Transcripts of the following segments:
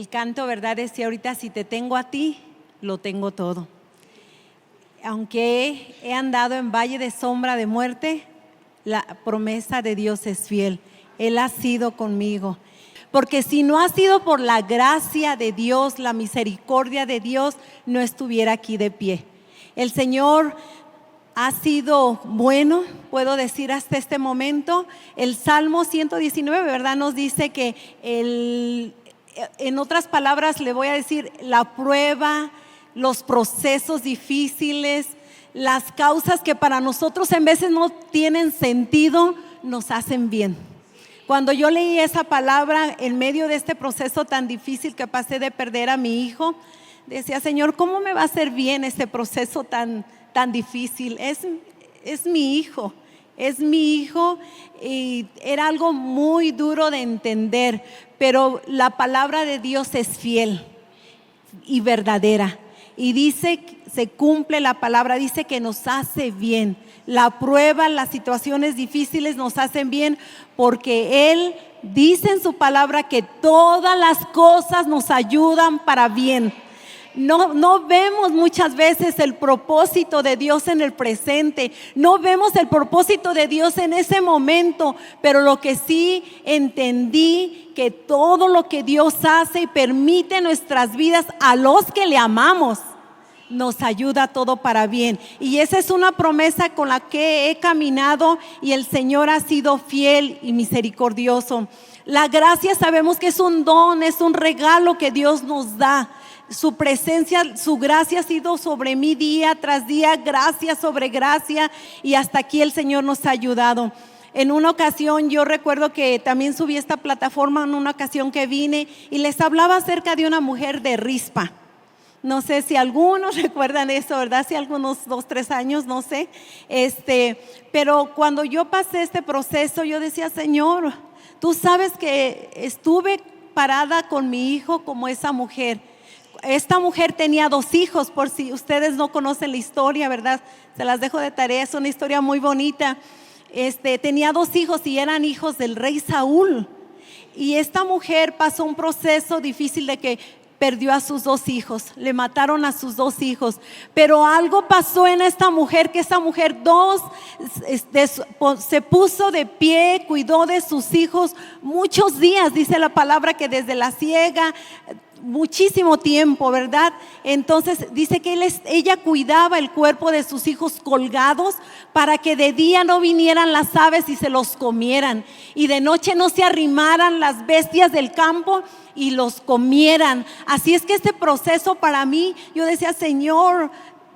El canto, ¿verdad? Decía ahorita, si te tengo a ti, lo tengo todo. Aunque he andado en valle de sombra de muerte, la promesa de Dios es fiel. Él ha sido conmigo. Porque si no ha sido por la gracia de Dios, la misericordia de Dios, no estuviera aquí de pie. El Señor ha sido bueno, puedo decir hasta este momento. El Salmo 119, ¿verdad? Nos dice que en otras palabras le voy a decir, la prueba, los procesos difíciles, las causas que para nosotros en veces no tienen sentido, nos hacen bien. Cuando yo leí esa palabra en medio de este proceso tan difícil que pasé de perder a mi hijo, decía, Señor, ¿cómo me va a hacer bien este proceso tan difícil? Es mi hijo. Es mi hijo y era algo muy duro de entender, pero la palabra de Dios es fiel y verdadera. Y dice, se cumple la palabra, dice que nos hace bien. La prueba, las situaciones difíciles nos hacen bien porque Él dice en su palabra que todas las cosas nos ayudan para bien. No vemos muchas veces el propósito de Dios en el presente, no vemos el propósito de Dios en ese momento, pero lo que sí entendí, que todo lo que Dios hace y permite en nuestras vidas a los que le amamos, nos ayuda todo para bien. Y esa es una promesa con la que he caminado y el Señor ha sido fiel y misericordioso. La gracia sabemos que es un don, es un regalo que Dios nos da. Su presencia, su gracia ha sido sobre mí día tras día, gracia sobre gracia, y hasta aquí el Señor nos ha ayudado. En una ocasión, yo recuerdo que también subí esta plataforma en una ocasión que vine y les hablaba acerca de una mujer de Rispa. No sé si algunos recuerdan eso, ¿verdad? Si algunos 2, 3 años, no sé. Pero cuando yo pasé este proceso, yo decía, Señor, tú sabes que estuve parada con mi hijo como esa mujer. Esta mujer tenía 2 hijos, por si ustedes no conocen la historia, ¿verdad? Se las dejo de tarea, es una historia muy bonita. Tenía 2 hijos y eran hijos del rey Saúl. Y esta mujer pasó un proceso difícil de que perdió a sus 2 hijos, le mataron a sus 2 hijos, pero algo pasó en esta mujer, que esta mujer se puso de pie, cuidó de sus hijos muchos días, dice la palabra que desde la siega, muchísimo tiempo, ¿verdad? Entonces dice que ella cuidaba el cuerpo de sus hijos colgados para que de día no vinieran las aves y se los comieran, y de noche no se arrimaran las bestias del campo y los comieran. Así es que este proceso para mí, yo decía, Señor,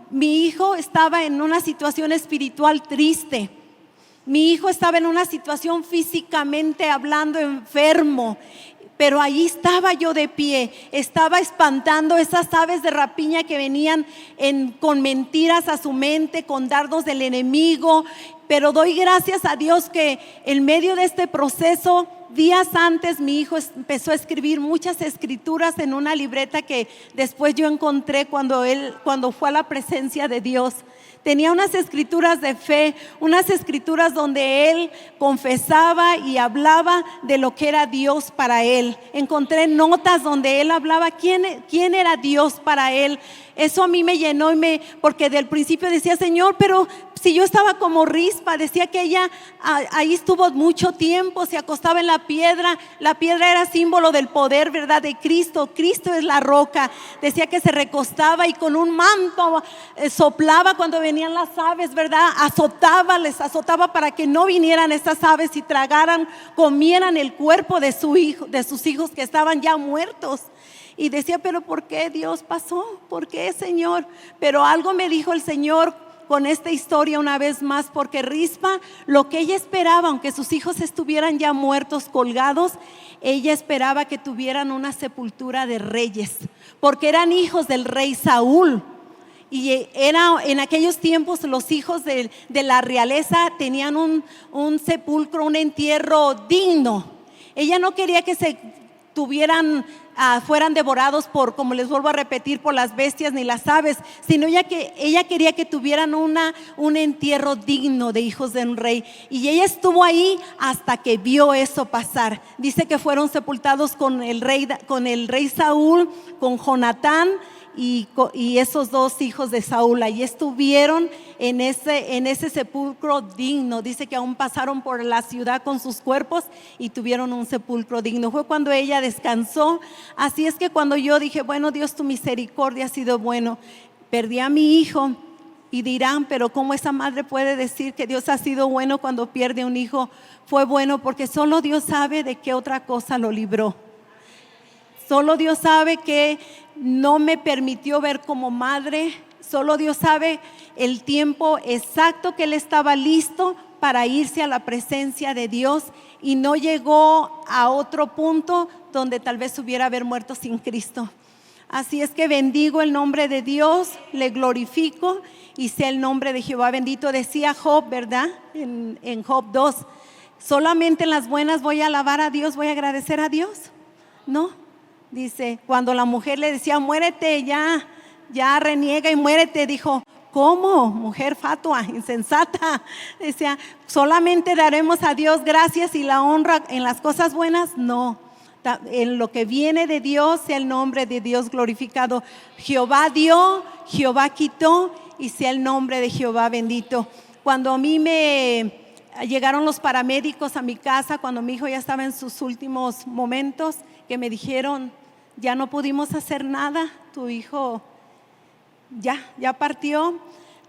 mi hijo estaba en una situación espiritual triste, mi hijo estaba en una situación físicamente hablando enfermo, pero ahí estaba yo de pie, estaba espantando esas aves de rapiña que venían con mentiras a su mente, con dardos del enemigo. Pero doy gracias a Dios que en medio de este proceso, días antes mi hijo empezó a escribir muchas escrituras en una libreta que después yo encontré cuando fue a la presencia de Dios. Tenía unas escrituras de fe, unas escrituras donde él confesaba y hablaba de lo que era Dios para él. Encontré notas donde él hablaba quién era Dios para él. Eso a mí me llenó porque del principio decía, Señor, pero si yo estaba como Rispa, decía que ella ahí estuvo mucho tiempo, se acostaba en la piedra era símbolo del poder, ¿verdad? De Cristo es la roca. Decía que se recostaba y con un manto soplaba cuando venían las aves, ¿verdad? Les azotaba para que no vinieran estas aves y comieran el cuerpo de sus hijos que estaban ya muertos. Y decía, pero ¿por qué Dios pasó? ¿Por qué, Señor? Pero algo me dijo el Señor con esta historia una vez más, porque Rispa, lo que ella esperaba, aunque sus hijos estuvieran ya muertos, colgados, ella esperaba que tuvieran una sepultura de reyes, porque eran hijos del rey Saúl. Y en aquellos tiempos los hijos de la realeza tenían un sepulcro, un entierro digno. Ella no quería que se tuvieran fueran devorados por, como les vuelvo a repetir, por las bestias ni las aves, sino ella quería que tuvieran un entierro digno de hijos de un rey. Y ella estuvo ahí hasta que vio eso pasar. Dice que fueron sepultados con el rey Saúl, con Jonatán y esos dos hijos de Saúl. Ahí estuvieron en ese sepulcro digno. Dice que aún pasaron por la ciudad con sus cuerpos y tuvieron un sepulcro digno. Fue cuando ella descansó. Así es que cuando yo dije, bueno, Dios, tu misericordia ha sido bueno, perdí a mi hijo. Y dirán, pero ¿cómo esa madre puede decir que Dios ha sido bueno cuando pierde un hijo? Fue bueno porque solo Dios sabe de qué otra cosa lo libró. Solo Dios sabe que no me permitió ver como madre. Solo Dios sabe el tiempo exacto que él estaba listo para irse a la presencia de Dios, y no llegó a otro punto donde tal vez hubiera haber muerto sin Cristo. Así es que bendigo el nombre de Dios, le glorifico y sea el nombre de Jehová bendito. Decía Job, ¿verdad? En Job 2, solamente en las buenas voy a alabar a Dios, voy a agradecer a Dios. No, dice, cuando la mujer le decía, muérete ya reniega y muérete, dijo, ¿cómo? Mujer fatua, insensata. Decía, solamente daremos a Dios gracias y la honra en las cosas buenas. No, en lo que viene de Dios sea el nombre de Dios glorificado. Jehová dio, Jehová quitó, y sea el nombre de Jehová bendito. Cuando a mí me llegaron los paramédicos a mi casa, cuando mi hijo ya estaba en sus últimos momentos, que me dijeron, ya no pudimos hacer nada, tu hijo ya partió.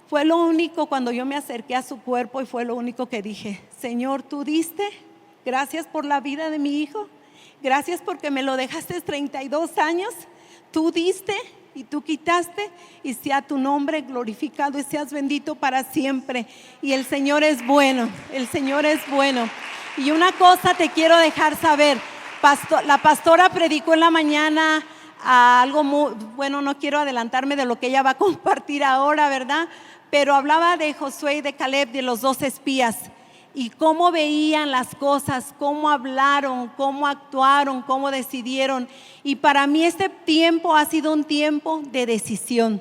Fue lo único, cuando yo me acerqué a su cuerpo, y fue lo único que dije, Señor, tú diste, gracias por la vida de mi hijo, gracias porque me lo dejaste 32 años, tú diste y tú quitaste, y sea tu nombre glorificado y seas bendito para siempre. Y el Señor es bueno, el Señor es bueno. Y una cosa te quiero dejar saber, la pastora predicó en la mañana algo muy bueno, no quiero adelantarme de lo que ella va a compartir ahora, ¿verdad? Pero hablaba de Josué y de Caleb, de los dos espías, y cómo veían las cosas, cómo hablaron, cómo actuaron, cómo decidieron. Y para mí este tiempo ha sido un tiempo de decisión.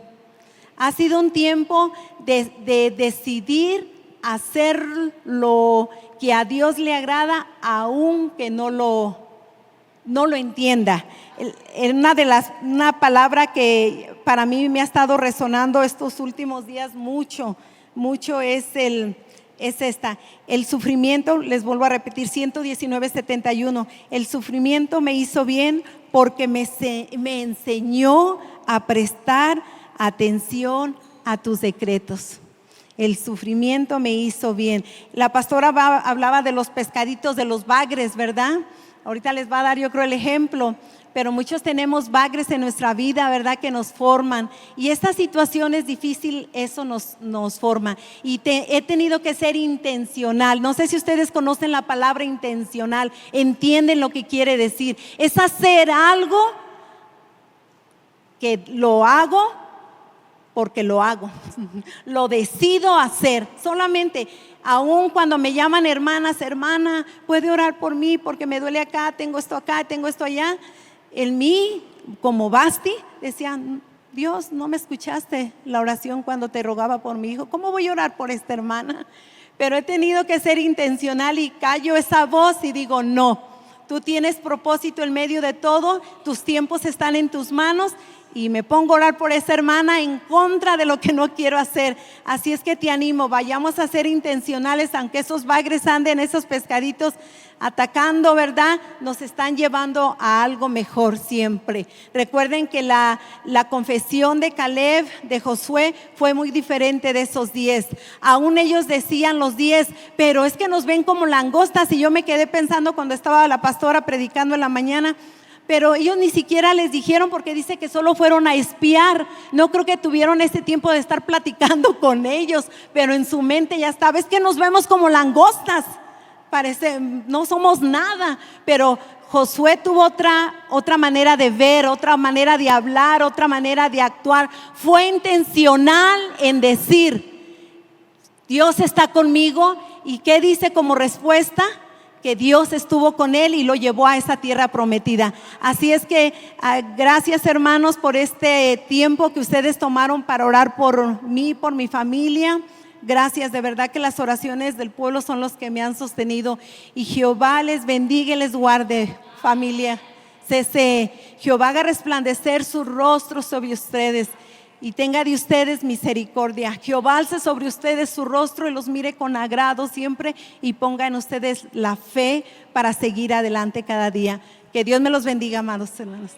Ha sido un tiempo de decidir hacer lo que a Dios le agrada, aunque no lo entienda. Una palabra que para mí me ha estado resonando estos últimos días mucho es esta: el sufrimiento, les vuelvo a repetir, 119:71, el sufrimiento me hizo bien porque me enseñó a prestar atención a tus decretos. El sufrimiento me hizo bien. La pastora hablaba de los pescaditos, de los bagres, ¿verdad? Ahorita les va a dar, yo creo, el ejemplo, pero muchos tenemos bagres en nuestra vida, ¿verdad?, que nos forman, y esta situación es difícil, eso nos forma. Y he tenido que ser intencional. No sé si ustedes conocen la palabra intencional, entienden lo que quiere decir. Es hacer algo que lo hago porque lo hago, lo decido hacer. Solamente, aún cuando me llaman hermanas, hermana, puede orar por mí porque me duele acá, tengo esto allá. En mí, como Basti, decía, Dios, no me escuchaste la oración cuando te rogaba por mi hijo, ¿cómo voy a orar por esta hermana? Pero he tenido que ser intencional y callo esa voz y digo, no, tú tienes propósito en medio de todo, tus tiempos están en tus manos. Y me pongo a orar por esa hermana en contra de lo que no quiero hacer. Así es que te animo, vayamos a ser intencionales, aunque esos bagres anden, esos pescaditos atacando, ¿verdad? Nos están llevando a algo mejor siempre. Recuerden que la confesión de Caleb, de Josué, fue muy diferente de esos 10. Aún ellos decían los 10, pero es que nos ven como langostas. Y yo me quedé pensando cuando estaba la pastora predicando en la mañana, pero ellos ni siquiera les dijeron, porque dice que solo fueron a espiar. No creo que tuvieron ese tiempo de estar platicando con ellos, pero en su mente ya estaba, es que nos vemos como langostas, parece, no somos nada. Pero Josué tuvo otra manera de ver, otra manera de hablar, otra manera de actuar. Fue intencional en decir, Dios está conmigo. ¿Y qué dice como respuesta? que Dios estuvo con él y lo llevó a esa tierra prometida. Así es que gracias, hermanos, por este tiempo que ustedes tomaron para orar por mí, por mi familia. Gracias, de verdad que las oraciones del pueblo son los que me han sostenido. Y Jehová les bendiga y les guarde, familia. Jehová haga resplandecer su rostro sobre ustedes y tenga de ustedes misericordia. Jehová alce sobre ustedes su rostro y los mire con agrado siempre y ponga en ustedes la fe para seguir adelante cada día. Que Dios me los bendiga, amados hermanos.